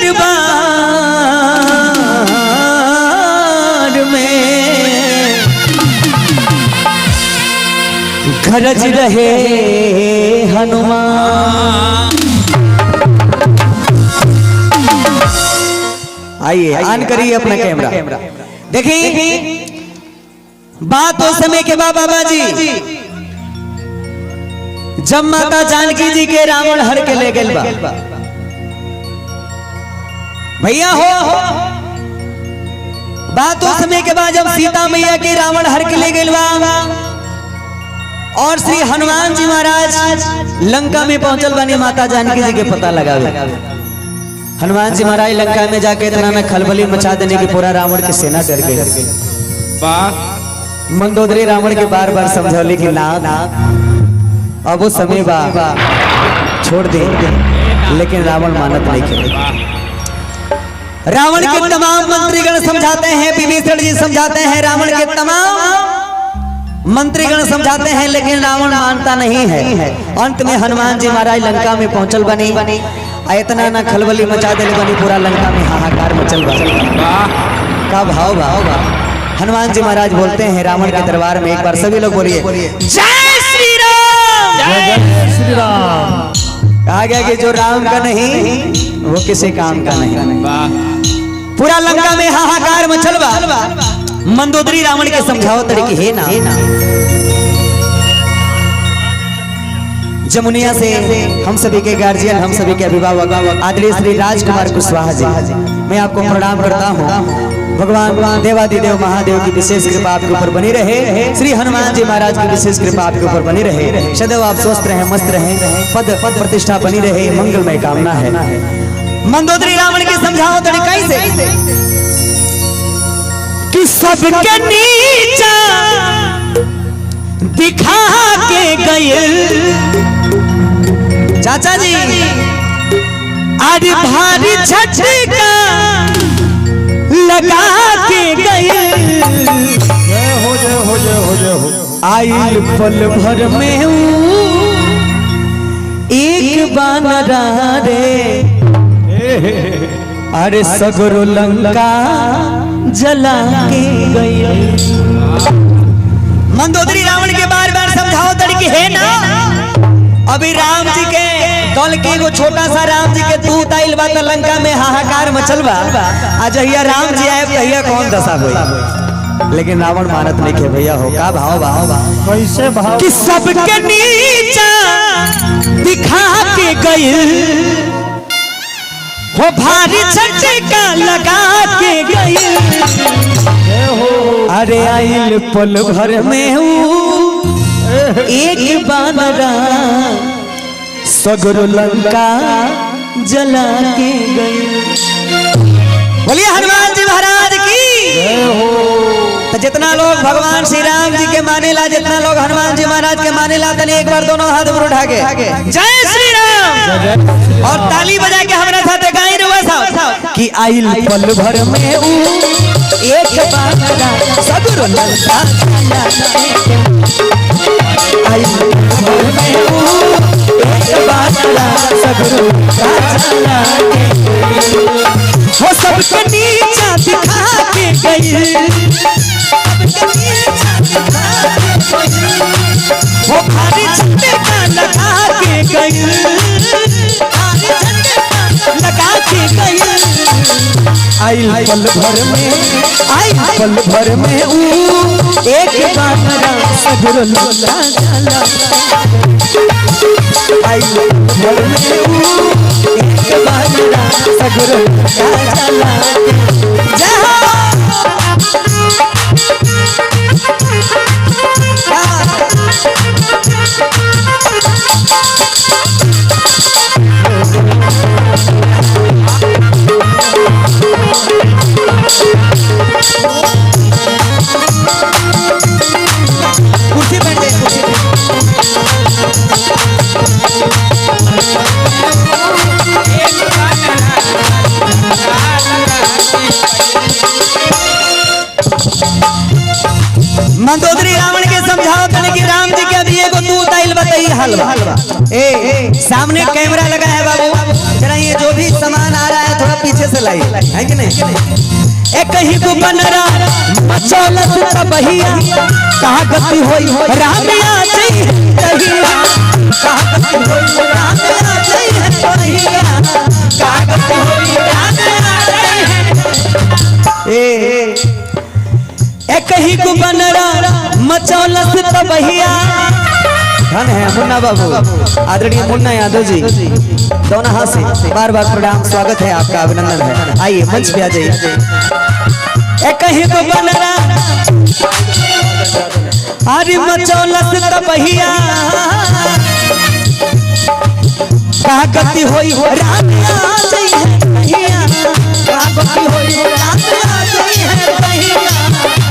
दरबार में गरज रहे हनुमान। आइए ऑन करिए अपना कैमरा। देखिए बात उस समय के बाबा जी जब माता जानकी जी के रावण हर के ले गए भैया हो। बात उस समय के बाद जब सीता मैया के रावण हर के ले गए और श्री हनुमान जी महाराज लंका में पहुंचल बने माता जानकी जी के पता लगावे। हनुमान जी महाराज लंका में जाके इतना में खलबली मचा देने की पूरा रावण की सेना डर गई। मंदोदरी रावण के बार बार समझौली कि ना अब वो समय बा छोड़ दे, लेकिन रावण मानत नहीं करे। रावण के तमाम मंत्रीगण समझाते हैं, विभीषण जी समझाते हैं, रावण के तमाम मंत्रीगण समझाते हैं, लेकिन रावण मानता नहीं है। अंत में हनुमान जी महाराज लंका में पहुंचल बनी इतना ना खलबली मचा देने बनी पूरा लंका में हाहाकार मचल बनी। का भाव हनुमान जी महाराज बोलते हैं रावण के दरबार में, एक बार सभी लोग बोलिए जय श्री राम। जय श्री राम। कहा गया कि जो राम का नहीं वो किसी काम का नहीं। पूरा लंका में हाहाकार मचल बा। मंदोदरी रावण के समझाओ तरीके है ना। जमुनिया से हम सभी के गार्जियन, हम सभी के अभिभावक आदरणीय श्री राजकुमार कुशवाहा जी, मैं आपको प्रणाम करता हूँ। भगवान देवादिदेव महादेव की विशेष कृपा आपके ऊपर बनी रहे। श्री हनुमान जी महाराज की विशेष कृपा आपके ऊपर बनी रहे। सदैव आप स्वस्थ रहें, मस्त रहें, पद प्रतिष्ठा बनी रहे, मंगलमय कामना है। मंदोदरी रावण के समझाओ तरीका से कि सबके नीचा दिखा के गए चाचा जी आज भारी झटका लगा के गए। आइल पल भर में एक बानरा रे अरे सगरो लंका जला के गए। मंदोदरी रावण के बार बार समझाओ तरीके है ना। अभी राम जी के कल के वो छोटा सा राम जी के दूत आइल बा त लंका में हाहाकार मचल बा। आज जहिया राम जी आए तहिया कौन दशा होई, लेकिन रावण मानत नहीं के भैया हो। का भाव कैसे भाव कि सबके नीचा दिखा के गए हो भारी झटका लगा के गए। अरे आइल पल भर में एक बानरा सगरो लंका जला के गए। बोलिए हनुमान जी महाराज की। तो जितना लोग भगवान श्री राम जी के मानेला, जितना लोग हनुमान जी महाराज के मानेला, तने एक बार दोनों हाथ ऊपर उठा के जय श्री राम और ताली बजा के हमारे साथ गाई रुआ साहब कि आइल पल भर में एक बानरा सगरो लंका जला के आइल पल में एक बानरा सगरो लंका जला के वो सबके नीचा दिखा के गई। वो भारी झटका लगा के गई, लगा के गई। आइल पल भर में एक बानरा सगरो लंका जला। आइल पल में एक बानरा सगरो लंका जला। कुर्सी बैठ गए, कुर्सी मंदोदरी रावण के समझाओ तने कि राम जी के अभी एगो दूत आइल बताई हलवा। ए सामने कैमरा लगा है बाबू, जरा ये जो भी सामान आ रहा है थोड़ा पीछे से लाई है कि नहीं। एक ही को बनरा मचौलस तबहिया कहा गति होई रामिया जई कहिया कहा गति होई रामिया जई कहिया कहा गति होई रामिया जई एक ही को बनरा मचौलस तबहिया। धन है मुन्ना बाबू, आदरणीय मुन्ना यादव जी, दोनों हाथ से बार बार प्रणाम, स्वागत है आपका, अभिनंदन है। आइए मंच पे आ जाइए। एक ही तो बनरा अरे मचौलस तबहिया कहा गति होई रामिया जई है कहिया कहा गति होई रामिया जई है कहिया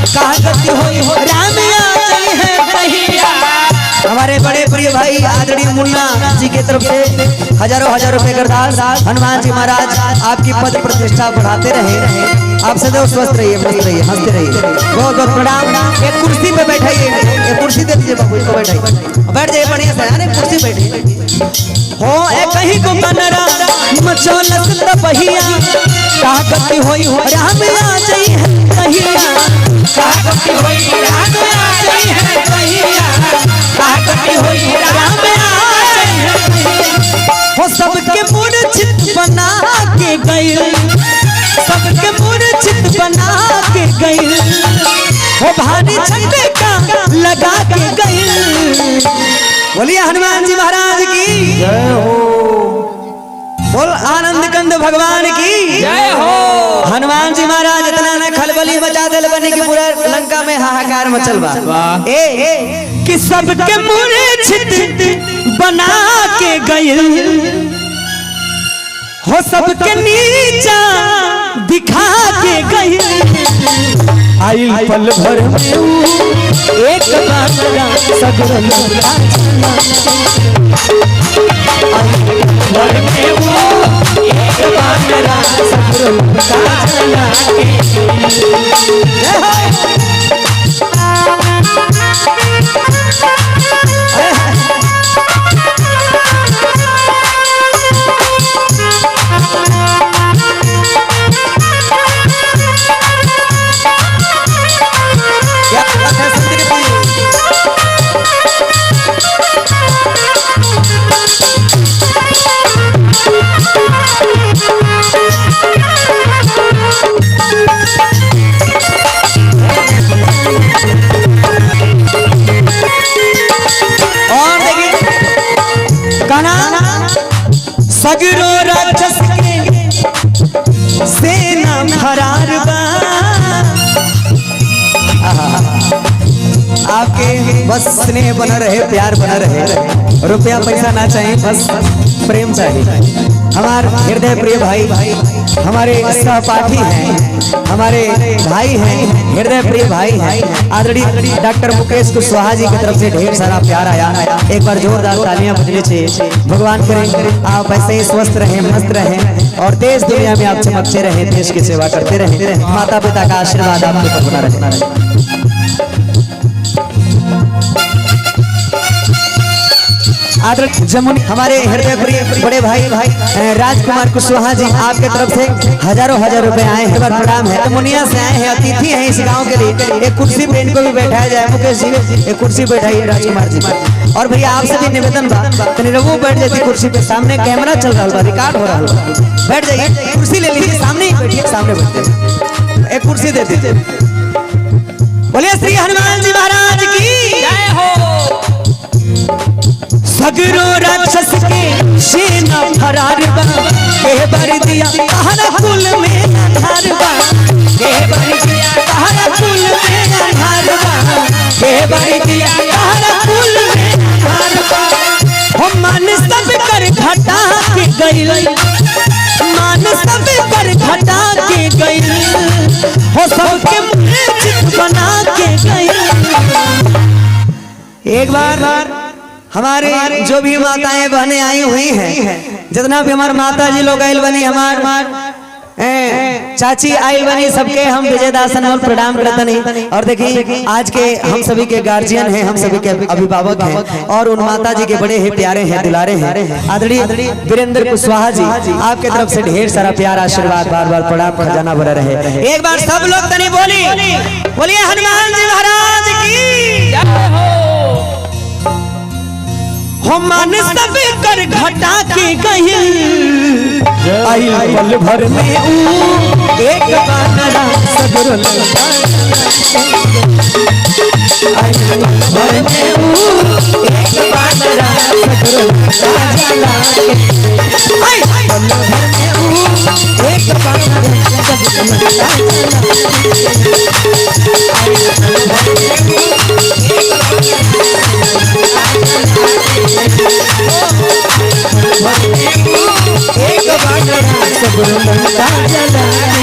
कहा गति होई रामिया जई है कहिया। हमारे बड़े प्रिय भाई आदरणीय मुन्ना जी की तरफ से हजारों रुपए करदास। हनुमान जी महाराज आपकी पद प्रतिष्ठा बढ़ाते रहे, आप सदैव स्वस्थ रहिए, मस्त रहिए, हंसते रहिए। बहुत बहुत प्रणाम। एक कुर्सी पे बैठाइए, एक कुर्सी दे दीजिए बाबू को, बैठाइए, बैठ जाइए बढ़िया से, अरे कुर्सी बैठिए। हो एक ही को बनरा मचौलस तबहिया कहा गति होई रामिया जई है कहिया कहा गति होई रामिया जई है कहिया कहा गति होई रामिया जई है कहिया। हो सबके मूर्छित बना के गई, सबके मूर्छित बना के गई, हो भारी झंडे का लगा के गई। बोलिए हनुमान जी महाराज की जय हो, बोल आनंद कंद भगवान की जय हो। हनुमान जी महाराज इतना न खलबली मचा दिल बनी कि पूरा लंका में हाहाकार मचल बा। कि सबके मूर्छित बना के गए, हो सबके नीचा दिखा के गए। आई पल भर में एक बारा सगरन भर में वो एक बारा सगरन सगरो राक्षस के सेना फरार बा। आपके बस स्नेह बना रहे, प्यार बना रहे, रुपया पैसा ना चाहिए, बस प्रेम चाहिए। हमारे हृदय प्रिय भाई, हमारे सहपाठी हैं, हमारे भाई हैं, हृदय प्रिय भाई हैं, आदरणीय डॉक्टर मुकेश कुशवाहा जी की तरफ से ढेर सारा प्यार आया। एक बार जोरदार तालियां बजनी चाहिए। भगवान करें आप ऐसे ही स्वस्थ रहें, मस्त रहें और देश दुनिया में आप चमकते रहें, देश की सेवा करते रहें। माता पिता का आशीर्वाद आपके ऊपर बना रहे। जमुनी हमारे हृदय प्रिय बड़े भाई राजकुमार कुशवाहा जी आपके तरफ से हजारों रुपए आए हैं, प्रणाम है। जमुनिया से आए हैं, अतिथि हैं इस गांव के लिए। एक कुर्सी पे इनको भी बैठाया जाए। मुकेश जी एक कुर्सी बैठाइए राजकुमार जी। और भैया आपसे भी निवेदन बा, वो बैठ जाती कुर्सी पे, सामने कैमरा चल रहा है, रिकॉर्ड हो रहा है, बैठ जाइए, कुर्सी ले लीजिए, सामने ही बैठिए, सामने बैठते, एक कुर्सी दे दीजिए। बोलिए श्री हनुमान जी महाराज की जय हो। सगरो राक्षस के सेना फरार बा, के बर दिया कहरा कुल में अंधार बा, के बर दिया कहरा कुल में अंधार बा, के बर दिया कहरा कुल में अंधार बा। हम मान सब कर घटा के गइल, मान सब कर घटा के गइल, हो सबके मूर्छित बना के गइल। एक बार हमारे जो भी माताएं बहनें आई हुई हैं, जितना भी हमारे माता जी लोग आयल बनी, हमार चाची आइल बनी सबके हम विजयदास अनमोल प्रणाम करतनी। और देखिए आज के हम सभी के गार्जियन हैं, हम सभी के अभिभावक हैं और उन माता जी के बड़े ही प्यारे हैं, दुलारे हैं आदरणीय वीरेंद्र कुशवाहा जी, आपके तरफ से ढेर सारा प्यार आशीर्वाद बार बार प्रणाम खजाना भरा रहे। एक बार सब लोग तनी बोलिए हनुमान जी महाराज की जय हो। मन सब कर घटा के गई आई पल भर में एक बानरा सगुर लंका आई पल भर में एक बानरा सगुर लंका जला आई पल भर में एक बानरा सगुर लंका एक बानरा सगुर लंका जला